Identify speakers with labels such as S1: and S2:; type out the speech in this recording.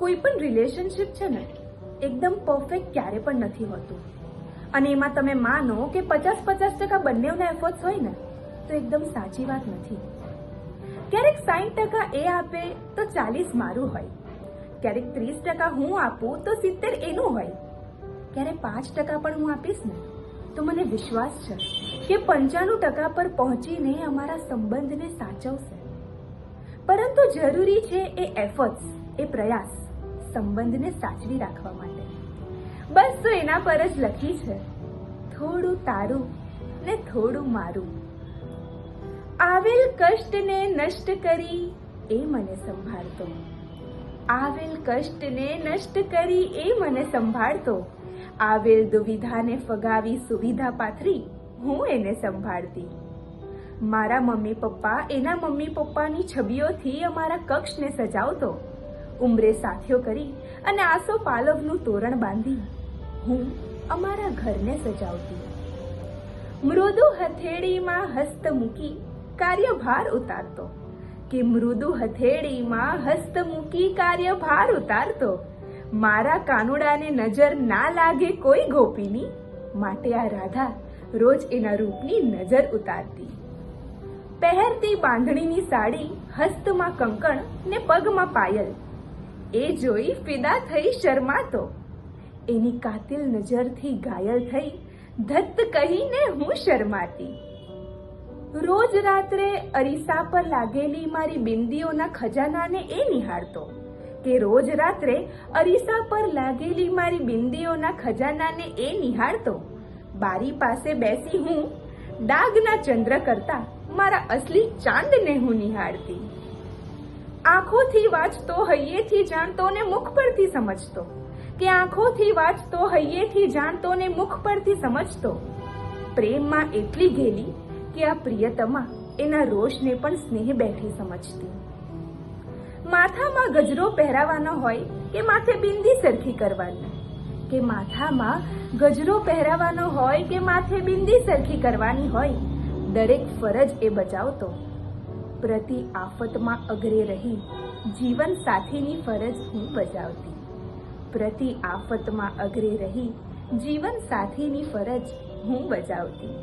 S1: કોઈ પણ રિલેશનશિપ છે ને એકદમ પરફેક્ટ ક્યારે પણ નથી હોતું, અને એમાં તમે માનો કે 50-50% બંનેના એફર્ટ્સ હોય ને તો એકદમ સાચી વાત નથી. ક્યારેક 60% એ આપે તો 40 મારું હોય, ક્યારેક 30% હું આપું તો 70 એનું હોય, ક્યારેક 5% પણ હું આપીશ ને તો મને વિશ્વાસ છે કે 95% પર પહોંચીને અમારા સંબંધને સાચવશે. પરંતુ જરૂરી છે એ એફર્ટ્સ, એ પ્રયાસ સંબંધને સાચવી રાખવા માટે. બસ તો એના પર જ લખી છે, થોડું તારું ને થોડું મારું. આવેલ કષ્ટને નષ્ટ કરી એ મને સંભાળતો, આવેલ કષ્ટને નષ્ટ કરી એ મને સંભાળતો, આવેલ દુવિધાને ફગાવી સુવિધા પાથરી હું એને સંભાળતી. મારા મમ્મી પપ્પા એના મમ્મી પપ્પાની છબીઓથી અમારા કક્ષને સજાવતો, ઉંમરે સાથીઓ કરી અને આસો પાલવનું તોરણ બાંધી હું અમારા ઘરને સજાવતી. મૃદુ હથેળીમાં હસ્ત મૂકી કાર્યભાર ઉતારતો, કે મૃદુ હથેળીમાં હસ્ત મૂકી કાર્યભાર ઉતારતો, મારા કાનુડાને નજર ના લાગે કોઈ ગોપીની, માટે આ રાધા રોજ એના રૂપની નજર ઉતારતી. પહેરતી બાંધણીની સાડી, હસ્તમાં કંકણ ને પગમાં પાયલ, એ જોઈ ફિદા થઈ શરમાતો, એની કાતિલ નજરથી ઘાયલ થઈ ધત્ત કહીને હું શરમાતી. રોજ રાત્રે અરીસા પર લાગેલી મારી બિંદીઓના ખજાનાને એ નિહાળતો, કે રોજ રાત્રે અરીસા પર લાગેલી મારી બિંદીઓના ખજાનાને એ નિહાળતો, બારી પાસે બેસી હું ડાગના ચંદ્ર કરતા મારા અસલી ચાંદને હું નિહાળતી. આંખોથી વાંચતો હૈયેથી જાણતો ને મુખ પરથી સમજતો, કે આંખોથી વાંચતો હૈયેથી જાણતો ને મુખ પરથી સમજતો, પ્રેમમાં એટલી ઘેલી કે આ પ્રિયતમા એના રોષને પણ સ્નેહ બેઠી સમજતી. માથામાં ગજરો પહેરાવાનો હોય કે માથે બિંદી સરખી કરવાની, કે માથામાં ગજરો પહેરાવાનો હોય કે માથે બિંદી સરખી કરવાની હોય, દરેક ફરજ એ બજાવતો, પ્રતિ આફતમાં અગ્રે રહી જીવન સાથીની ફરજ હું બજાવતી. પ્રતિ આફતમાં અગ્રે રહી જીવન સાથીની ફરજ હું બજાવતી.